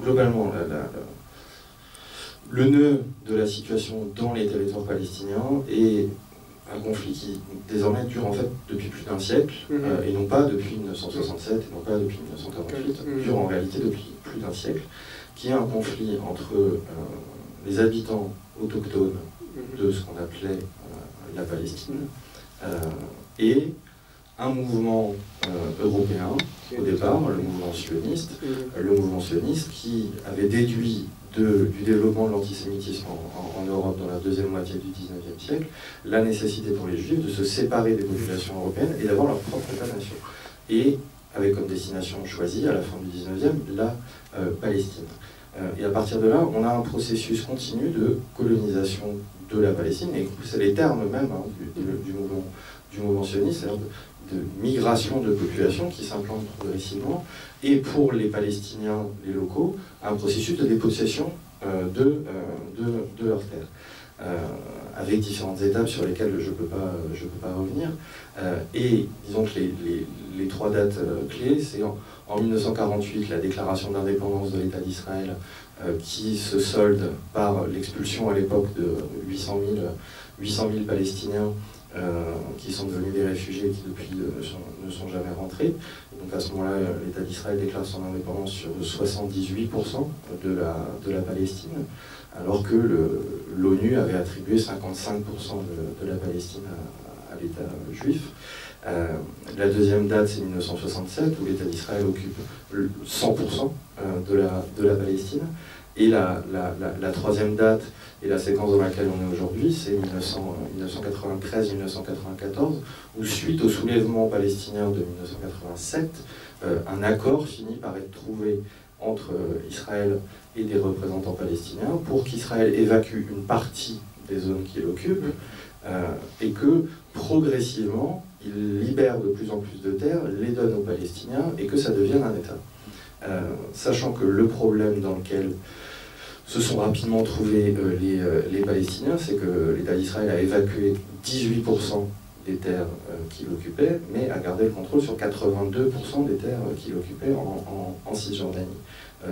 globalement, le nœud de la situation dans les territoires palestiniens est un conflit qui désormais dure en fait depuis plus d'un siècle, et non pas depuis 1967, et non pas depuis 1948, dure en réalité depuis plus d'un siècle, qui est un conflit entre les habitants autochtones de ce qu'on appelait la Palestine, et un mouvement européen, au départ, le mouvement sioniste qui avait déduit du développement de l'antisémitisme en Europe dans la deuxième moitié du XIXe siècle, la nécessité pour les Juifs de se séparer des populations européennes et d'avoir leur propre État-nation. Et avec comme destination choisie, à la fin du XIXe, la Palestine. Et à partir de là, on a un processus continu de colonisation de la Palestine, et c'est les termes même du mouvement sioniste, c'est-à-dire de migration de population qui s'implante progressivement, et pour les Palestiniens, les locaux, un processus de dépossession de leurs terres, avec différentes étapes sur lesquelles je peux pas revenir. Et disons que les trois dates clés, c'est en 1948, la déclaration d'indépendance de l'État d'Israël, qui se solde par l'expulsion à l'époque de 800 000 Palestiniens qui sont devenus des réfugiés et qui depuis ne sont jamais rentrés. Donc à ce moment-là, l'État d'Israël déclare son indépendance sur 78% de la Palestine, alors que l'ONU avait attribué 55% de la Palestine à l'État juif. La deuxième date, c'est 1967, où l'État d'Israël occupe 100% de la Palestine. Et la troisième date, et la séquence dans laquelle on est aujourd'hui, c'est 1993-1994, où suite au soulèvement palestinien de 1987, un accord finit par être trouvé entre Israël et des représentants palestiniens pour qu'Israël évacue une partie des zones qu'il occupe, et que progressivement, il libère de plus en plus de terres, les donne aux Palestiniens, et que ça devienne un État. Sachant que le problème dans lequel se sont rapidement trouvés les Palestiniens, c'est que l'État d'Israël a évacué 18% des terres qu'il occupait, mais a gardé le contrôle sur 82% des terres qu'il occupait en Cisjordanie.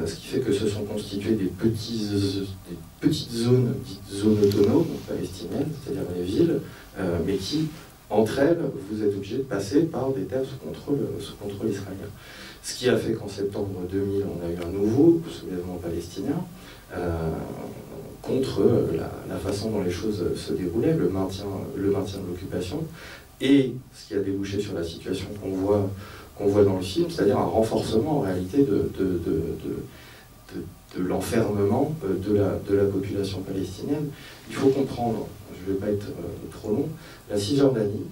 Ce qui fait que se sont constituées des petites zones, dites zones autonomes palestiniennes, c'est-à-dire les villes, mais qui, entre elles, vous êtes obligé de passer par des terres sous contrôle israélien. Ce qui a fait qu'en septembre 2000, on a eu un nouveau soulèvement palestinien contre la façon dont les choses se déroulaient, le maintien de l'occupation, et ce qui a débouché sur la situation qu'on voit dans le film, c'est-à-dire un renforcement en réalité de l'enfermement de la population palestinienne. Il faut comprendre, je ne vais pas être trop long, la Cisjordanie,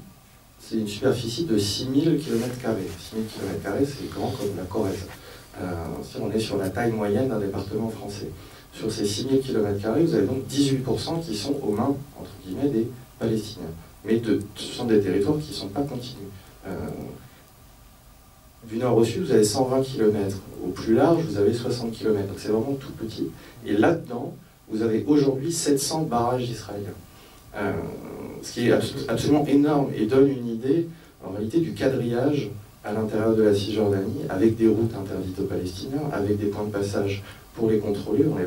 c'est une superficie de 6000 km². 6000 km², c'est grand comme la Corrèze. On est sur la taille moyenne d'un département français. Sur ces 6000 km², vous avez donc 18% qui sont aux mains, entre guillemets, des Palestiniens. Mais ce sont des territoires qui ne sont pas continus. Du nord au sud, vous avez 120 km. Au plus large, vous avez 60 km. Donc c'est vraiment tout petit. Et là-dedans, vous avez aujourd'hui 700 barrages israéliens. Ce qui est absolument énorme et donne une idée, en réalité, du quadrillage à l'intérieur de la Cisjordanie, avec des routes interdites aux Palestiniens, avec des points de passage pour les contrôler, on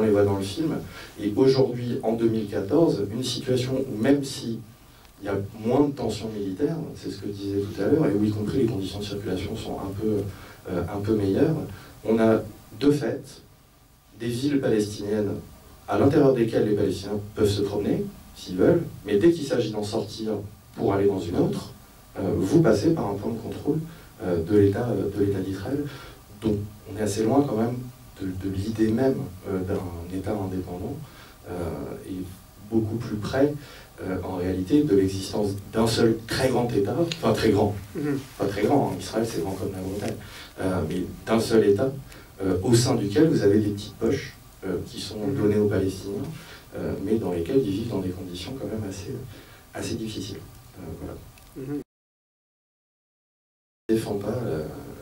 les voit dans le film. Et aujourd'hui, en 2014, une situation où même si il y a moins de tensions militaires, c'est ce que je disais tout à l'heure, et où y compris les conditions de circulation sont un peu meilleures, on a de fait des villes palestiniennes à l'intérieur desquelles les Palestiniens peuvent se promener, s'ils veulent, mais dès qu'il s'agit d'en sortir pour aller dans une autre, vous passez par un point de contrôle de l'État d'Israël. Donc on est assez loin quand même de l'idée même d'un État indépendant, et beaucoup plus près en réalité de l'existence d'un seul très grand État, enfin très grand, pas très grand, hein, Israël c'est grand comme la Bretagne, mais d'un seul État au sein duquel vous avez des petites poches qui sont données aux Palestiniens, mais dans lesquelles ils vivent dans des conditions quand même assez difficiles. Voilà. Je ne défends pas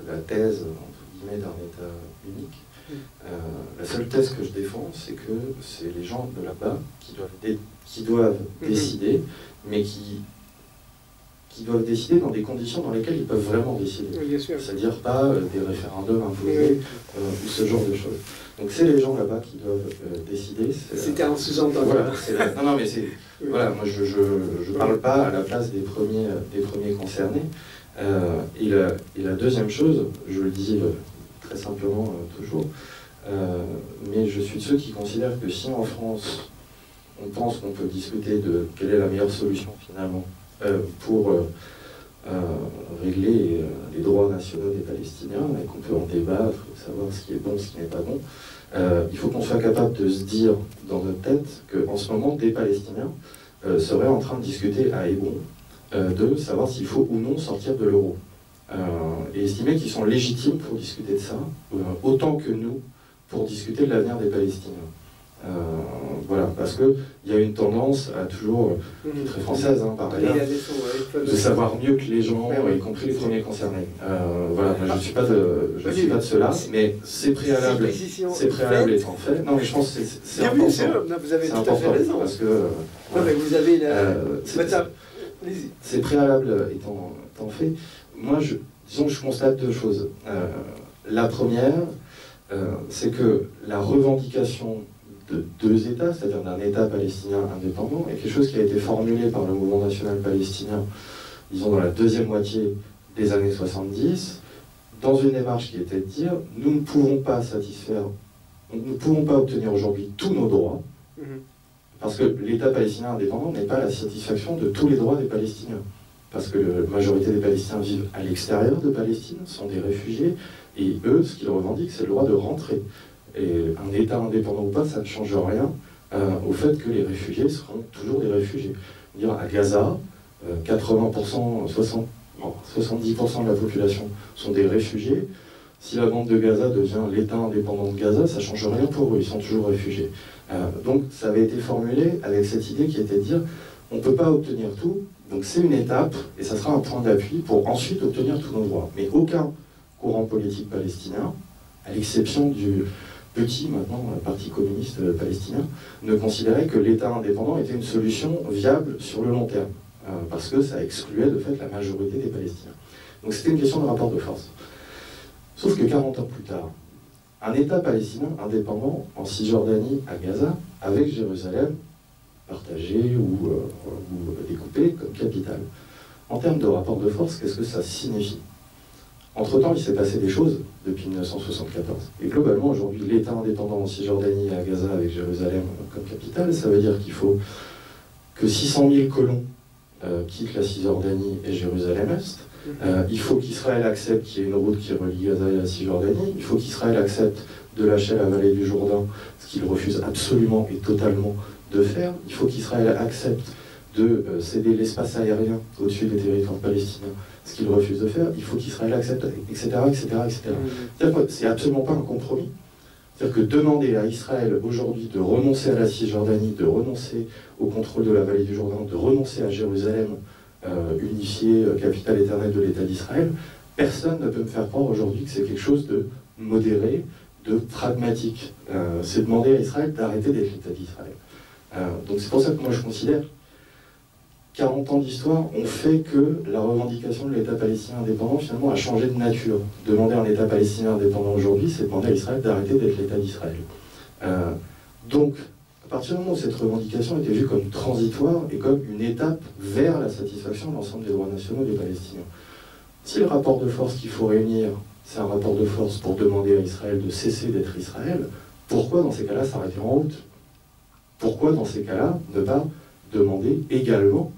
la thèse entre guillemets d'un État unique. La seule thèse que je défends, c'est que c'est les gens de là-bas qui doivent décider, mais qui qui doivent décider dans des conditions dans lesquelles ils peuvent vraiment décider. C'est-à-dire pas des référendums imposés ou ce genre de choses. Donc c'est les gens là-bas qui doivent décider. C'était un sous-entendu. Voilà, non, mais c'est... Voilà, moi je parle pas à la place des premiers concernés. Et la deuxième chose, je le dis très simplement toujours, mais je suis de ceux qui considèrent que si en France, on pense qu'on peut discuter de quelle est la meilleure solution finalement pour régler les droits nationaux des Palestiniens, et qu'on peut en débattre, savoir ce qui est bon, ce qui n'est pas bon, il faut qu'on soit capable de se dire dans notre tête qu'en ce moment, des Palestiniens seraient en train de discuter à Hébron de savoir s'il faut ou non sortir de l'euro. Et estimer qu'ils sont légitimes pour discuter de ça, autant que nous, pour discuter de l'avenir des Palestiniens. Voilà, parce qu'il y a une tendance à toujours, très française par ailleurs, de savoir mieux que les gens, y compris les premiers concernés. Voilà, moi je ne suis pas de cela, mais ces préalables étant faits, non mais je pense que c'est important. Vous avez tout à fait raison. Parce que, non, mais vous avez ces préalables étant faits, moi disons que je constate deux choses. La première, c'est que la revendication de deux États, c'est-à-dire d'un État palestinien indépendant, est quelque chose qui a été formulé par le mouvement national palestinien, disons dans la deuxième moitié des années 70, dans une démarche qui était de dire nous ne pouvons pas obtenir aujourd'hui tous nos droits, parce que l'État palestinien indépendant n'est pas la satisfaction de tous les droits des Palestiniens. Parce que la majorité des Palestiniens vivent à l'extérieur de Palestine, sont des réfugiés, et eux, ce qu'ils revendiquent, c'est le droit de rentrer. Et un État indépendant ou pas, ça ne change rien au fait que les réfugiés seront toujours des réfugiés. Dire à Gaza, 80%, 70% de la population sont des réfugiés. Si la bande de Gaza devient l'État indépendant de Gaza, ça ne change rien pour eux, ils sont toujours réfugiés. Donc ça avait été formulé avec cette idée qui était de dire on ne peut pas obtenir tout, donc c'est une étape, et ça sera un point d'appui pour ensuite obtenir tous nos droits. Mais aucun courant politique palestinien, à l'exception du petit, maintenant, Parti communiste palestinien, ne considérait que l'État indépendant était une solution viable sur le long terme, parce que ça excluait de fait la majorité des Palestiniens. Donc c'était une question de rapport de force. Sauf que 40 ans plus tard, un État palestinien indépendant en Cisjordanie, à Gaza, avec Jérusalem partagée ou découpée comme capitale. En termes de rapport de force, qu'est-ce que ça signifie? Entre-temps, il s'est passé des choses depuis 1974. Et globalement, aujourd'hui, l'État indépendant en Cisjordanie et à Gaza avec Jérusalem comme capitale, ça veut dire qu'il faut que 600 000 colons quittent la Cisjordanie et Jérusalem-Est. Il faut qu'Israël accepte qu'il y ait une route qui relie Gaza et la Cisjordanie. Il faut qu'Israël accepte de lâcher la vallée du Jourdain, ce qu'il refuse absolument et totalement de faire. Il faut qu'Israël accepte de céder l'espace aérien au-dessus des territoires palestiniens, ce qu'il refuse de faire. Il faut qu'Israël accepte, etc., etc., etc. C'est absolument pas un compromis. C'est-à-dire que demander à Israël aujourd'hui de renoncer à la Cisjordanie, de renoncer au contrôle de la vallée du Jourdain, de renoncer à Jérusalem, unifiée, capitale éternelle de l'État d'Israël, personne ne peut me faire croire aujourd'hui que c'est quelque chose de modéré, de pragmatique. C'est demander à Israël d'arrêter d'être l'État d'Israël. Donc c'est pour ça que moi je considère 40 ans d'histoire ont fait que la revendication de l'État palestinien indépendant finalement a changé de nature. Demander à un État palestinien indépendant aujourd'hui, c'est demander à Israël d'arrêter d'être l'État d'Israël. Donc, à partir du moment où cette revendication était vue comme transitoire et comme une étape vers la satisfaction de l'ensemble des droits nationaux des Palestiniens, si le rapport de force qu'il faut réunir, c'est un rapport de force pour demander à Israël de cesser d'être Israël, pourquoi dans ces cas-là s'arrêter en route? Pourquoi dans ces cas-là ne pas demander également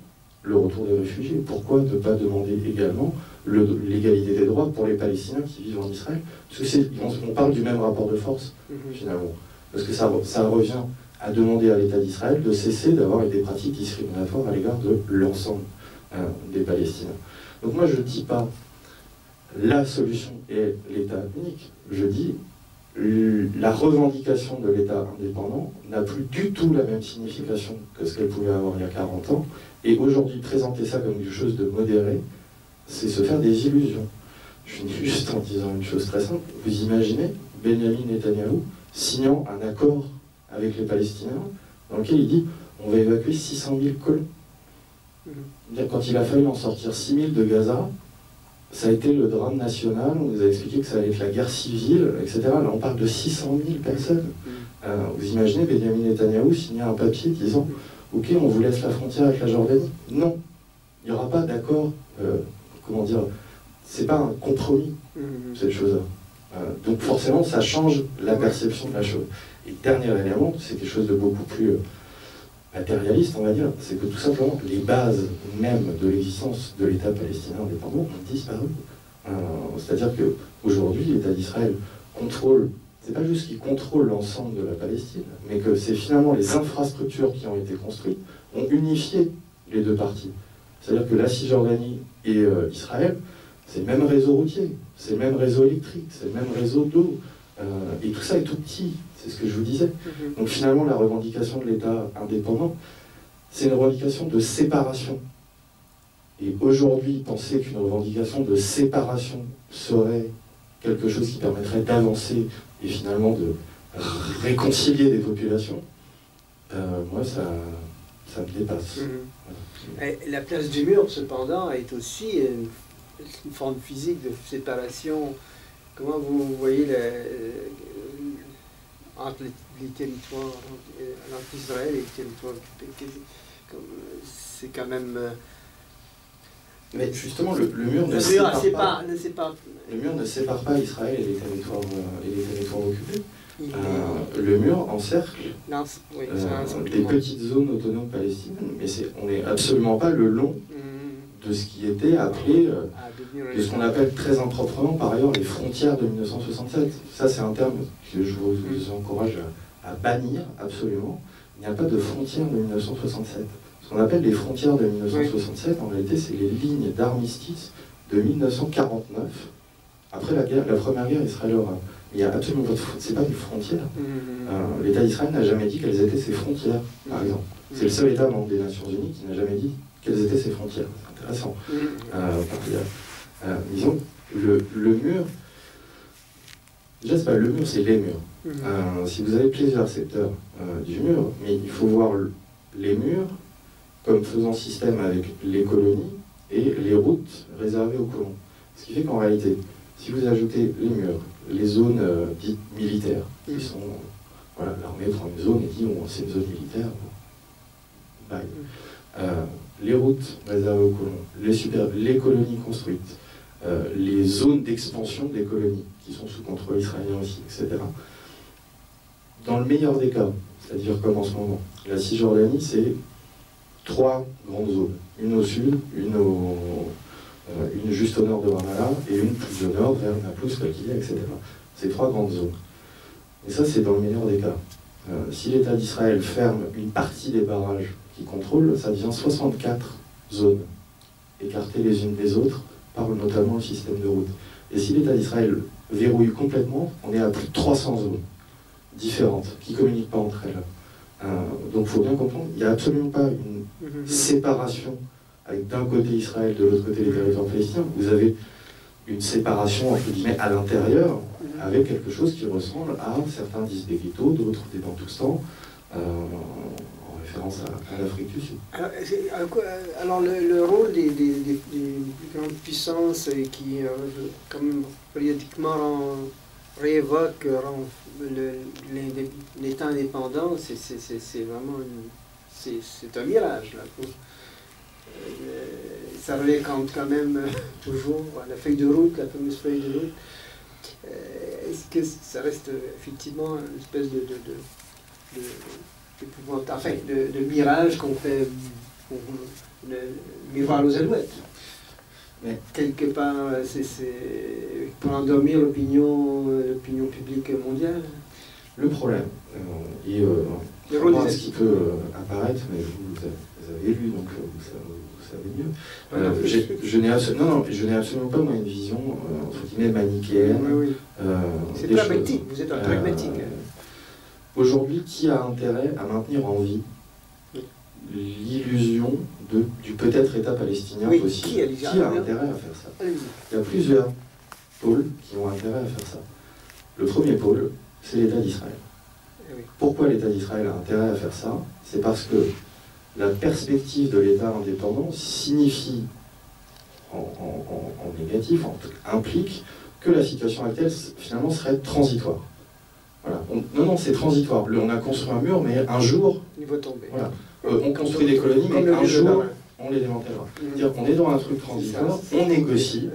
le retour des réfugiés? Pourquoi ne pas demander également l'égalité des droits pour les Palestiniens qui vivent en Israël? Parce que on parle du même rapport de force, finalement. Parce que ça revient à demander à l'État d'Israël de cesser d'avoir des pratiques discriminatoires à l'égard de l'ensemble des Palestiniens. Donc moi, je ne dis pas la solution est l'État unique. Je dis la revendication de l'État indépendant n'a plus du tout la même signification que ce qu'elle pouvait avoir il y a 40 ans. Et aujourd'hui, présenter ça comme quelque chose de modéré, c'est se faire des illusions. Je finis juste en disant une chose très simple. Vous imaginez Benjamin Netanyahou signant un accord avec les Palestiniens dans lequel il dit on va évacuer 600 000 colons. Quand il a fallu en sortir 6000 de Gaza, ça a été le drame national. On nous a expliqué que ça allait être la guerre civile, etc. Là, on parle de 600 000 personnes. Vous imaginez Benjamin Netanyahou signer un papier disant « Ok, on vous laisse la frontière avec la Jordanie ». Non, il n'y aura pas d'accord, comment dire, c'est pas un compromis, cette chose-là. Donc forcément, ça change la perception de la chose. Et dernier élément, c'est quelque chose de beaucoup plus matérialiste, on va dire, c'est que tout simplement, les bases même de l'existence de l'État palestinien indépendant ont disparu. C'est-à-dire qu'aujourd'hui, l'État d'Israël contrôle, c'est pas juste qu'il contrôle l'ensemble de la Palestine, mais que c'est finalement les infrastructures qui ont été construites ont unifié les deux parties. C'est-à-dire que la Cisjordanie et Israël, c'est le même réseau routier, c'est le même réseau électrique, c'est le même réseau d'eau, et tout ça est tout petit, c'est ce que je vous disais. Donc finalement, la revendication de l'État indépendant, c'est une revendication de séparation. Et aujourd'hui, penser qu'une revendication de séparation serait quelque chose qui permettrait d'avancer et finalement de réconcilier des populations, moi, ça me dépasse. Voilà. La place du mur, cependant, est aussi une forme physique de séparation. Comment vous voyez entre les territoires, entre Israël et les territoires occupés? C'est quand même... Mais justement, le mur ne sépare pas Israël et les territoires occupés. Le mur encercle des petites zones autonomes palestiniennes, mais on n'est absolument pas le long de ce qui était appelé, de ce qu'on appelle très improprement par ailleurs les frontières de 1967. Ça, c'est un terme que je vous encourage à bannir absolument. Il n'y a pas de frontières de 1967. Ce qu'on appelle les frontières de 1967, en réalité, c'est les lignes d'armistice de 1949, après la première guerre israélo-arabe. Il n'y a absolument pas de frontière, c'est pas une frontière. L'État d'Israël n'a jamais dit quelles étaient ses frontières, par exemple. C'est le seul État membre des Nations Unies qui n'a jamais dit quelles étaient ses frontières. C'est intéressant. Disons, le mur, déjà, c'est pas le mur, c'est les murs. Si vous avez plusieurs secteurs du mur, mais il faut voir les murs comme faisant système avec les colonies et les routes réservées aux colons. Ce qui fait qu'en réalité, si vous ajoutez les murs, les zones dites militaires, qui sont, voilà, l'armée prend une zone et dit, bon, c'est une zone militaire, bye. Les routes réservées aux colons, les colonies construites, les zones d'expansion des colonies, qui sont sous contrôle israélien aussi, etc. Dans le meilleur des cas, c'est-à-dire comme en ce moment, la Cisjordanie, c'est 3 grandes zones. Une au sud, une juste au nord de Ramallah et une plus au nord vers Naplouse, Kalkilia, etc. C'est 3 grandes zones. Et ça, c'est dans le meilleur des cas. Si l'État d'Israël ferme une partie des barrages qu'il contrôle, ça devient 64 zones, écartées les unes des autres par notamment le système de route. Et si l'État d'Israël verrouille complètement, on est à plus de 300 zones différentes, qui ne communiquent pas entre elles. Donc il faut bien comprendre, il n'y a absolument pas une séparation avec d'un côté Israël, de l'autre côté les territoires palestiniens. Vous avez une séparation, entre guillemets, à l'intérieur, avec quelque chose qui ressemble à, certains disent des ghettos, d'autres des Bantoustans, en référence à l'Afrique du Sud. Alors le rôle des grandes puissances qui, comme périodiquement, réévoquent l'État indépendant, c'est vraiment c'est un mirage, là. Ça relève quand même toujours la feuille de route, la fameuse feuille de route. Est-ce que ça reste effectivement une espèce de mirage qu'on fait, le miroir aux alouettes? Mais quelque part, c'est pour endormir l'opinion publique mondiale. Le problème, ce qui peut apparaître, mais vous avez lu, donc vous savez mieux. Je n'ai absolument pas, moi, une vision, entre guillemets, manichéenne. C'est pragmatique, vous êtes un pragmatique. Aujourd'hui, qui a intérêt à maintenir en vie l'illusion du peut-être État palestinien possible? Qui a intérêt à faire ça? Il y a plusieurs pôles qui ont intérêt à faire ça. Le premier pôle, c'est l'État d'Israël. Pourquoi l'État d'Israël a intérêt à faire ça? C'est parce que la perspective de l'État indépendant signifie, en négatif, implique que la situation actuelle, finalement, serait transitoire. Voilà. Non, c'est transitoire. On a construit un mur, mais un jour... Il va tomber. Voilà. On construit des colonies, mais un jour, on les démantèlera. C'est-à-dire qu'on est dans un truc transitoire, on négocie,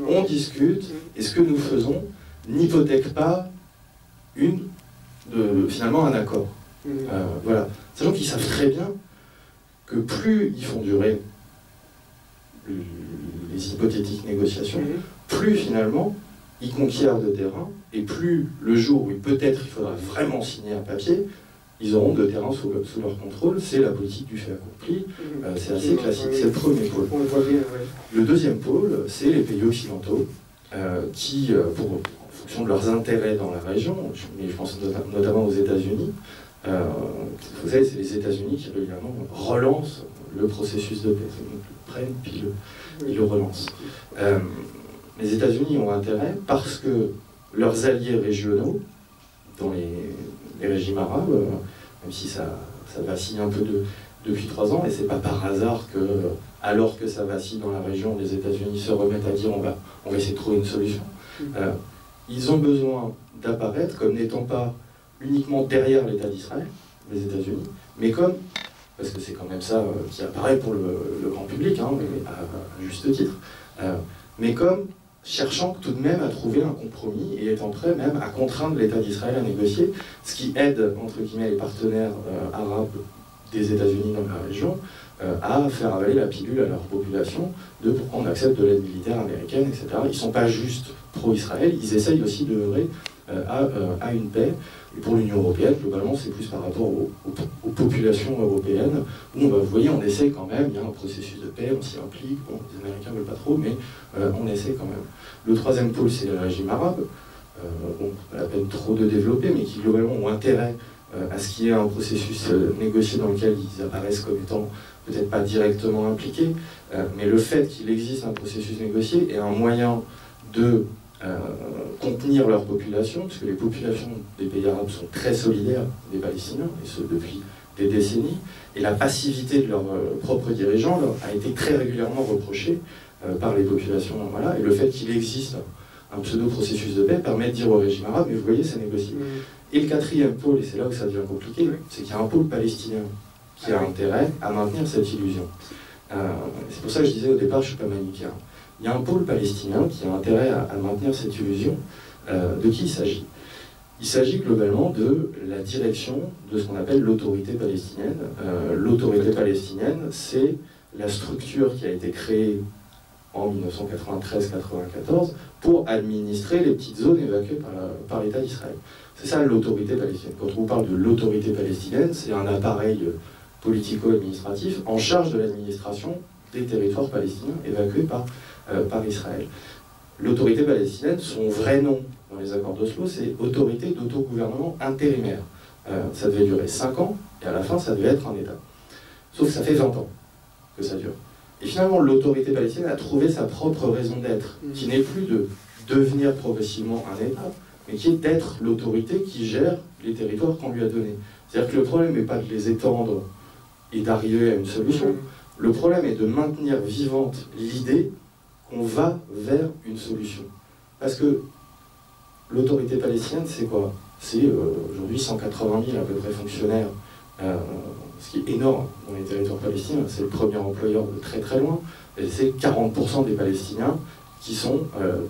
on discute, et ce que nous faisons n'hypothèque pas finalement un accord. Voilà. Sachant qu'ils savent très bien que plus ils font durer les hypothétiques négociations, plus finalement ils conquièrent de terrain, et plus le jour où peut-être il faudra vraiment signer un papier, ils auront de terrain sous leur contrôle. C'est la politique du fait accompli, c'est assez classique, c'est le premier pôle. Le deuxième pôle, c'est les pays occidentaux, qui, en fonction de leurs intérêts dans la région, mais je pense notamment aux États-Unis, vous savez, c'est les États-Unis qui régulièrement relancent le processus de paix. Ils le prennent, puis ils le relancent. Les États-Unis ont intérêt parce que leurs alliés régionaux, dans les régimes arabes, même si ça vacille un peu depuis 3 ans, et c'est pas par hasard que, alors que ça vacille dans la région, les États-Unis se remettent à dire on va essayer de trouver une solution. Ils ont besoin d'apparaître comme n'étant pas uniquement derrière l'État d'Israël, les États-Unis, mais comme, parce que c'est quand même ça qui apparaît pour le grand public, hein, à juste titre, mais comme cherchant tout de même à trouver un compromis et étant prêt même à contraindre l'État d'Israël à négocier, ce qui aide, entre guillemets, les partenaires arabes des États-Unis dans la région à faire avaler la pilule à leur population de pourquoi on accepte de l'aide militaire américaine, etc. Ils ne sont pas juste pro-Israël, ils essayent aussi de œuvrer à une paix. Et pour l'Union européenne, globalement, c'est plus par rapport aux populations européennes, où vous voyez, on essaie quand même, il y a un processus de paix, on s'y implique, bon, les Américains ne veulent pas trop, mais on essaie quand même. Le troisième pôle, c'est le régime arabe, bon, pas la peine trop de développer, mais qui globalement ont intérêt à ce qu'il y ait un processus négocié dans lequel ils apparaissent comme étant peut-être pas directement impliqués, mais le fait qu'il existe un processus négocié est un moyen de contenir leur population, parce que les populations des pays arabes sont très solidaires des Palestiniens, et ce depuis des décennies, et la passivité de leurs propres dirigeants a été très régulièrement reprochée par les populations. Voilà, et le fait qu'il existe un pseudo-processus de paix permet de dire au régime arabe, mais vous voyez, c'est négocié. Et le quatrième pôle, et c'est là où ça devient compliqué, c'est qu'il y a un pôle palestinien qui a intérêt à maintenir cette illusion. C'est pour ça que je disais au départ, je ne suis pas manichéen. Il y a un pôle palestinien qui a intérêt à maintenir cette illusion. De qui il s'agit? Il s'agit globalement de la direction de ce qu'on appelle l'autorité palestinienne. L'autorité palestinienne, c'est la structure qui a été créée en 1993-94 pour administrer les petites zones évacuées par l'État d'Israël. C'est ça l'autorité palestinienne. Quand on vous parle de l'autorité palestinienne, c'est un appareil politico-administratif en charge de l'administration des territoires palestiniens évacués par Israël. L'autorité palestinienne, son vrai nom dans les accords d'Oslo, c'est Autorité d'autogouvernement intérimaire. Ça devait durer 5 ans, et à la fin, ça devait être un État. Sauf que ça fait 20 ans que ça dure. Et finalement, l'autorité palestinienne a trouvé sa propre raison d'être, qui n'est plus de devenir progressivement un État, mais qui est d'être l'autorité qui gère les territoires qu'on lui a donnés. C'est-à-dire que le problème n'est pas de les étendre et d'arriver à une solution. Le problème est de maintenir vivante l'idée qu'on va vers une solution. Parce que l'autorité palestinienne, c'est quoi? C'est aujourd'hui 180 000 à peu près fonctionnaires, ce qui est énorme dans les territoires palestiniens. C'est le premier employeur de très très loin. Et c'est 40% des Palestiniens qui sont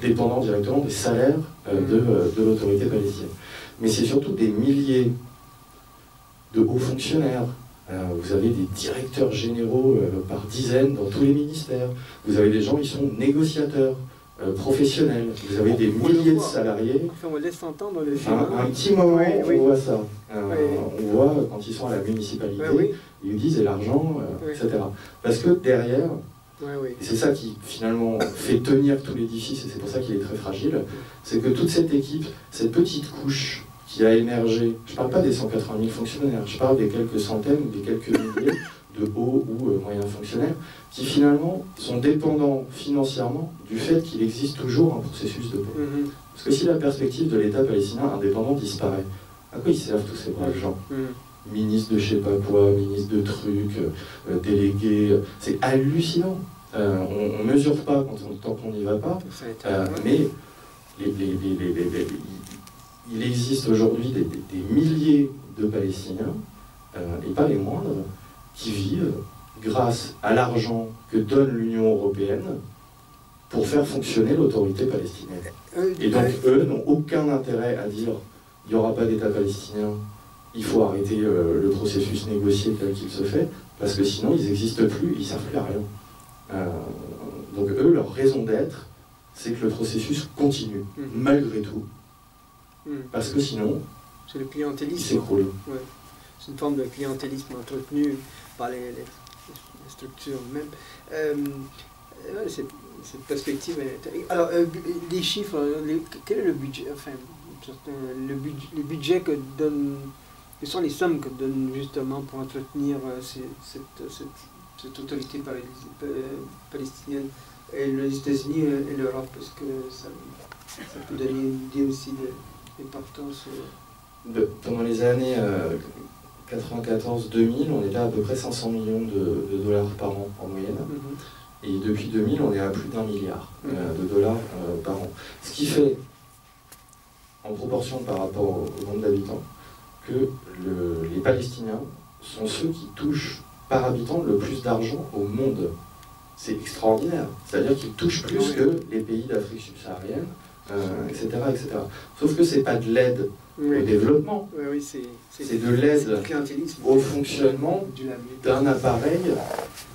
dépendants directement des salaires de l'autorité palestinienne. Mais c'est surtout des milliers de hauts fonctionnaires. Vous avez des directeurs généraux par dizaines dans tous les ministères. Vous avez des gens qui sont négociateurs, professionnels. Vous avez des milliers de salariés. On laisse entendre le un petit moment, on voit ça. On voit quand ils sont à la municipalité, ils nous disent l'argent, etc. Parce que derrière, et c'est ça qui finalement fait tenir tout l'édifice, et c'est pour ça qu'il est très fragile, c'est que toute cette équipe, cette petite couche qui a émergé, je ne parle pas des 180 000 fonctionnaires, je parle des quelques centaines ou des quelques milliers de hauts ou moyens fonctionnaires, qui finalement sont dépendants financièrement du fait qu'il existe toujours un processus de paix. Parce que si la perspective de l'État palestinien indépendant disparaît, à quoi ils servent tous ces braves gens? ministre de je sais pas quoi, ministre de trucs, délégué. C'est hallucinant. On ne mesure pas tant qu'on n'y va pas, mais il existe aujourd'hui des milliers de Palestiniens, et pas les moindres, qui vivent grâce à l'argent que donne l'Union européenne pour faire fonctionner l'autorité palestinienne. Et donc eux n'ont aucun intérêt à dire il n'y aura pas d'État palestinien, il faut arrêter le processus négocié tel qu'il se fait, parce que sinon ils n'existent plus, ils ne servent plus à rien. Donc eux, leur raison d'être, c'est que le processus continue, malgré tout. Parce que sinon, c'est le clientélisme. Il s'écroule. Ouais. C'est une forme de clientélisme entretenu par les structures mêmes. Cette perspective est... Alors, les chiffres, quel est le budget, enfin, le budget que donne... Quelles sont les sommes que donne justement pour entretenir cette autorité palestinienne et les États-Unis et l'Europe? Parce que ça peut donner une idée aussi de l'importance. Pendant les années 94-2000, on était à peu près 500 millions de dollars par an en moyenne. Et depuis 2000, on est à plus d'1 milliard de dollars par an. Ce qui fait, en proportion par rapport au nombre d'habitants, que les Palestiniens sont ceux qui touchent par habitant le plus d'argent au monde. C'est extraordinaire. C'est-à-dire qu'ils touchent plus que les pays d'Afrique subsaharienne, etc., etc. Sauf que ce n'est pas de l'aide au développement, c'est de l'aide au fonctionnement d'un appareil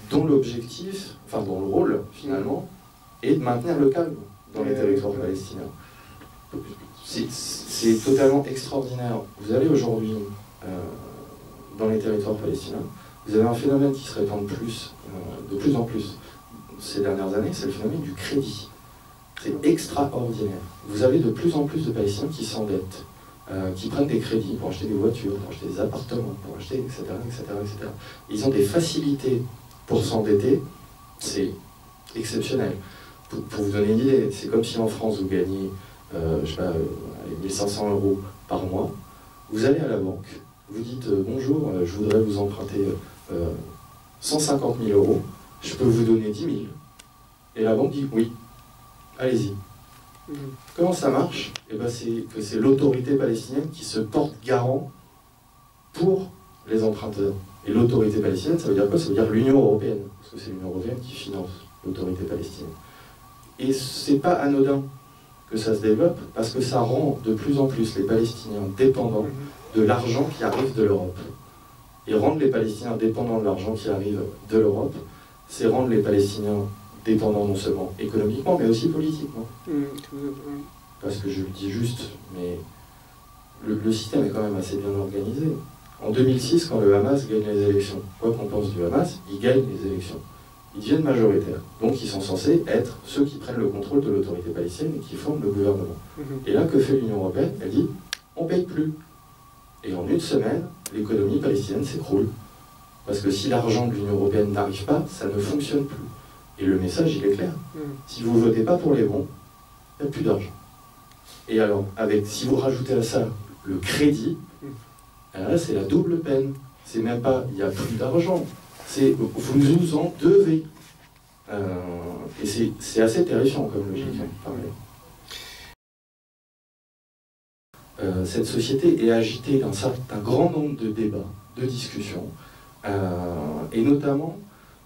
dont l'objectif, enfin dont le rôle finalement, est de maintenir le calme dans les territoires palestiniens. C'est totalement extraordinaire. Vous allez aujourd'hui dans les territoires palestiniens, vous avez un phénomène qui se répand de plus en plus ces dernières années, c'est le phénomène du crédit. C'est extraordinaire. Vous avez de plus en plus de Palestiniens qui s'endettent, qui prennent des crédits pour acheter des voitures, pour acheter des appartements, pour acheter, etc., etc., etc. Ils ont des facilités pour s'endetter, c'est exceptionnel. Pour vous donner une idée, c'est comme si en France vous gagnez, je sais pas, 1500 € par mois, vous allez à la banque, vous dites bonjour, je voudrais vous emprunter 150 000 €, je peux vous donner 10 000. Et la banque dit oui, allez-y. Comment ça marche? Eh ben, c'est que c'est l'autorité palestinienne qui se porte garant pour les emprunteurs. Et l'autorité palestinienne, ça veut dire quoi? Ça veut dire l'Union européenne, parce que c'est l'Union européenne qui finance l'autorité palestinienne. Et c'est pas anodin que ça se développe, parce que ça rend de plus en plus les Palestiniens dépendants de l'argent qui arrive de l'Europe. Et rendre les Palestiniens dépendants de l'argent qui arrive de l'Europe, c'est rendre les Palestiniens dépendants non seulement économiquement, mais aussi politiquement. Parce que je le dis juste, mais le système est quand même assez bien organisé. En 2006, quand le Hamas gagne les élections, quoi qu'on pense du Hamas, ils gagnent les élections. Ils deviennent majoritaires. Donc ils sont censés être ceux qui prennent le contrôle de l'autorité palestinienne et qui forment le gouvernement. Et là, que fait l'Union européenne? Elle dit, on ne paye plus. Et en une semaine, l'économie palestinienne s'écroule. Parce que si l'argent de l'Union européenne n'arrive pas, ça ne fonctionne plus. Et le message, il est clair. Si vous ne votez pas pour les bons, il n'y a plus d'argent. Et alors, si vous rajoutez à ça le crédit, là, c'est la double peine. C'est même pas, il n'y a plus d'argent. C'est, vous nous en devez. Et c'est assez terrifiant comme logique. Cette société est agitée d'un grand nombre de débats, de discussions, et notamment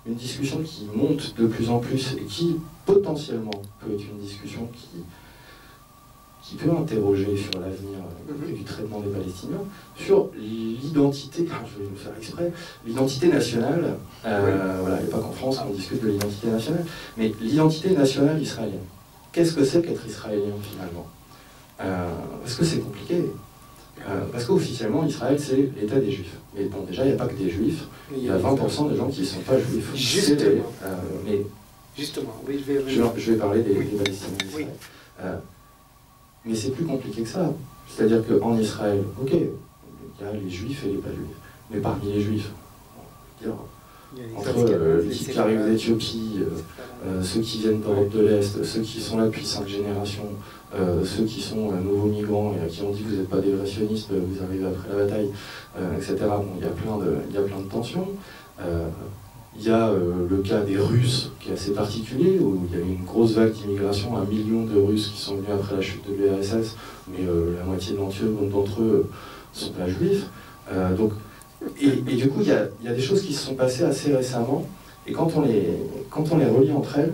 une discussion qui monte de plus en plus et qui potentiellement peut être une discussion qui peut interroger sur l'avenir du traitement des Palestiniens, sur l'identité, je vais le faire exprès, l'identité nationale, voilà, et pas qu'en France on discute de l'identité nationale, mais l'identité nationale israélienne. Qu'est-ce que c'est qu'être israélien finalement? Parce que c'est compliqué. Parce qu'officiellement, Israël, c'est l'État des Juifs. Mais bon, déjà, il n'y a pas que des Juifs. Il y a 20% des gens qui ne sont pas juifs. Justement. Mais justement, oui, je vais parler des Palestiniens d'Israël. Mais c'est plus compliqué que ça. C'est-à-dire qu'en Israël, ok, il y a les Juifs et les pas Juifs. Mais parmi les Juifs, on peut dire, entre l'équipe qui arrive d'Éthiopie, ceux qui viennent d'Europe de l'Est, ceux qui sont là depuis 5 générations, ceux qui sont nouveaux migrants et qui ont dit que vous n'êtes pas des vrais sionistes, vous arrivez après la bataille, etc. Bon, il y a plein de tensions. Il y a le cas des Russes qui est assez particulier, où il y a eu une grosse vague d'immigration, 1 million de Russes qui sont venus après la chute de l'URSS, mais la moitié d'entre eux ne sont pas juifs. Et du coup, il y a des choses qui se sont passées assez récemment, et quand on les relie entre elles,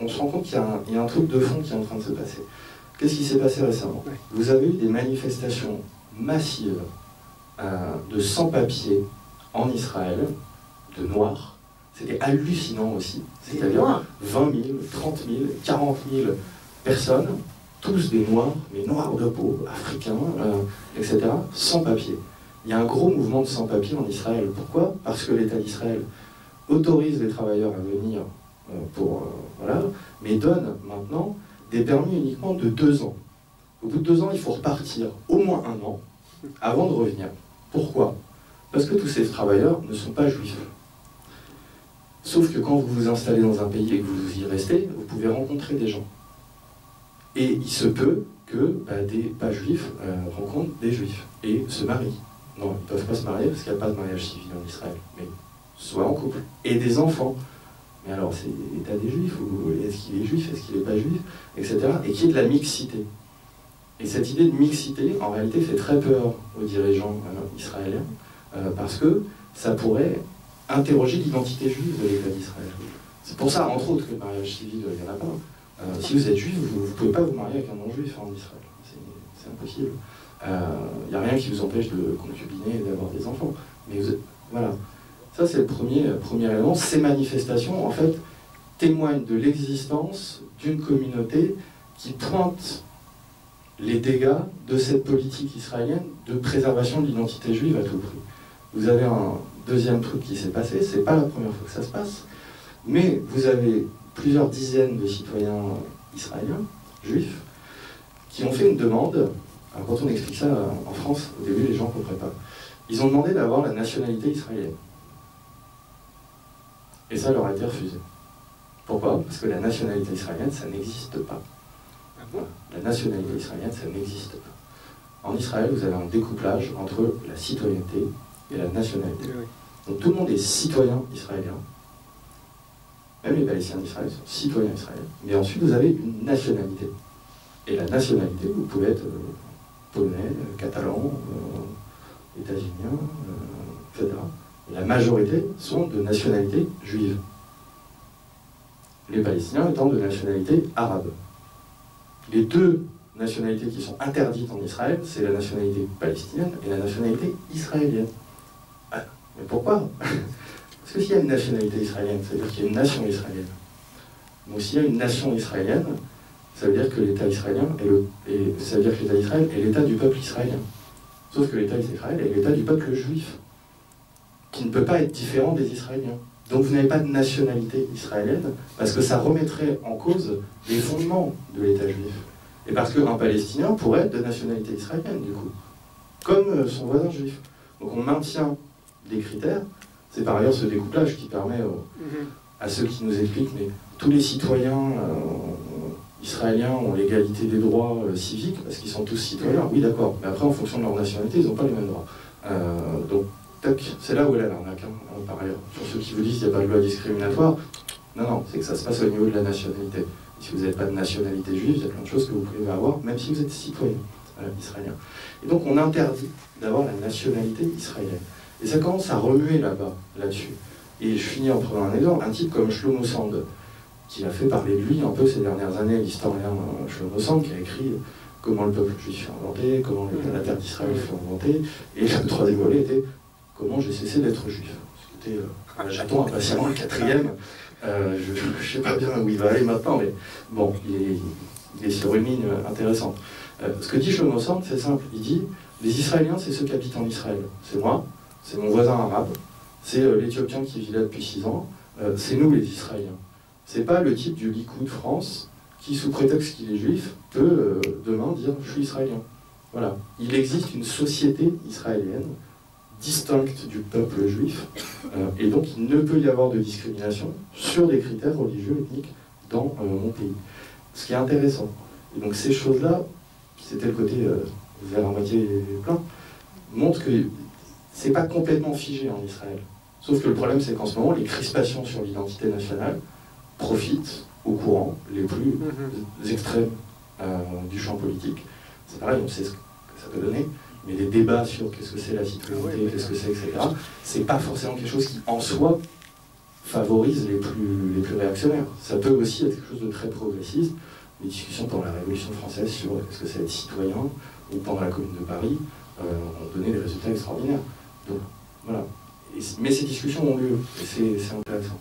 on se rend compte qu'il y a un truc de fond qui est en train de se passer. Qu'est-ce qui s'est passé récemment? Vous avez eu des manifestations massives de sans-papiers en Israël, de noirs. C'était hallucinant aussi. C'est-à-dire 20 000, 30 000, 40 000 personnes, tous des noirs, mais noirs de peau, africains, etc., sans papier. Il y a un gros mouvement de sans-papiers en Israël. Pourquoi? Parce que l'État d'Israël autorise les travailleurs à venir voilà, mais donne maintenant des permis uniquement de 2 ans. Au bout de 2 ans, il faut repartir au moins 1 an avant de revenir. Pourquoi? Parce que tous ces travailleurs ne sont pas juifs. Sauf que quand vous vous installez dans un pays et que vous y restez, vous pouvez rencontrer des gens. Et il se peut que des pas juifs rencontrent des juifs et se marient. Non, ils ne peuvent pas se marier parce qu'il n'y a pas de mariage civil en Israël, mais soit en couple. Et des enfants. Mais alors, c'est l'état des juifs, ou est-ce qu'il est juif, est-ce qu'il n'est pas juif, etc. Et qui est de la mixité. Et cette idée de mixité, en réalité, fait très peur aux dirigeants israéliens, parce que ça pourrait interroger l'identité juive de l'État d'Israël. C'est pour ça, entre autres, que le mariage civil, il n'y en a pas. Si vous êtes juif, vous ne pouvez pas vous marier avec un non-juif en Israël. C'est impossible. Il n'y a rien qui vous empêche de concubiner et d'avoir des enfants. Mais voilà. Ça, c'est le premier élément. Ces manifestations, en fait, témoignent de l'existence d'une communauté qui pointe les dégâts de cette politique israélienne de préservation de l'identité juive à tout prix. Vous avez un deuxième truc qui s'est passé, c'est pas la première fois que ça se passe, mais vous avez plusieurs dizaines de citoyens israéliens, juifs, qui ont fait une demande. Alors quand on explique ça en France, au début les gens ne comprennent pas. Ils ont demandé d'avoir la nationalité israélienne. Et ça leur a été refusé. Pourquoi? Parce que la nationalité israélienne, ça n'existe pas. Voilà. La nationalité israélienne, ça n'existe pas. En Israël, vous avez un découplage entre la citoyenneté et la nationalité. Oui. Donc tout le monde est citoyen israélien. Même les Palestiniens d'Israël sont citoyens israéliens. Mais ensuite, vous avez une nationalité. Et la nationalité, vous pouvez être polonais, catalan, états-unien, etc. Et la majorité sont de nationalité juive. Les Palestiniens étant de nationalité arabe. Les deux nationalités qui sont interdites en Israël, c'est la nationalité palestinienne et la nationalité israélienne. Ah, mais pourquoi? Parce que s'il y a une nationalité israélienne, ça veut dire qu'il y a une nation israélienne. Donc s'il y a une nation israélienne, ça veut dire que l'État israélien ça veut dire que l'État d'Israël est l'État du peuple israélien. Sauf que l'État d'Israël est l'État du peuple juif, qui ne peut pas être différent des Israéliens. Donc vous n'avez pas de nationalité israélienne, parce que ça remettrait en cause les fondements de l'État juif. Et parce qu'un Palestinien pourrait être de nationalité israélienne, du coup, comme son voisin juif. Donc on maintient des critères. C'est par ailleurs ce découplage qui permet à ceux qui nous expliquent, mais tous les citoyens israéliens ont l'égalité des droits civiques, parce qu'ils sont tous citoyens. Oui, d'accord, mais après, en fonction de leur nationalité, ils n'ont pas les mêmes droits. Donc, c'est là où elle est l'arnaque, par ailleurs. Sur ceux qui vous disent qu'il n'y a pas de loi discriminatoire, non, c'est que ça se passe au niveau de la nationalité. Et si vous n'avez pas de nationalité juive, il y a plein de choses que vous pouvez avoir, même si vous êtes citoyen israélien. Et donc on interdit d'avoir la nationalité israélienne. Et ça commence à remuer là-dessus. Et je finis en prenant un exemple, un type comme Shlomo Sand, qui a fait parler de lui un peu ces dernières années, l'historien Shlomo Sand, qui a écrit comment le peuple juif fut inventé, comment la terre d'Israël fut inventée, et le troisième volet était comment j'ai cessé d'être juif. J'attends impatiemment le quatrième. Je ne sais pas bien où il va aller maintenant, mais bon, il est sur une ligne intéressante. Ce que dit Shlomo Sand, c'est simple. Il dit, les Israéliens, c'est ceux qui habitent en Israël. C'est moi, c'est mon voisin arabe, c'est l'Éthiopien qui vit là depuis 6 ans, c'est nous les Israéliens. C'est pas le type du Likoud France qui, sous prétexte qu'il est juif, peut demain dire « je suis israélien ». Voilà. Il existe une société israélienne distincte du peuple juif, et donc il ne peut y avoir de discrimination sur des critères religieux, ethniques dans mon pays. Ce qui est intéressant. Et donc ces choses-là, c'était le côté vers à moitié plein, montrent que c'est pas complètement figé en Israël. Sauf que le problème, c'est qu'en ce moment, les crispations sur l'identité nationale profitent aux courants les plus extrêmes du champ politique. C'est pareil, on sait ce que ça peut donner, mais des débats sur qu'est-ce que c'est la citoyenneté, qu'est-ce que c'est, etc., c'est pas forcément quelque chose qui, en soi, favorise les plus réactionnaires. Ça peut aussi être quelque chose de très progressiste. Les discussions pendant la Révolution française sur qu'est-ce que c'est être citoyen, ou pendant la Commune de Paris, ont donné des résultats extraordinaires. Donc, voilà. Mais ces discussions ont lieu, et c'est intéressant.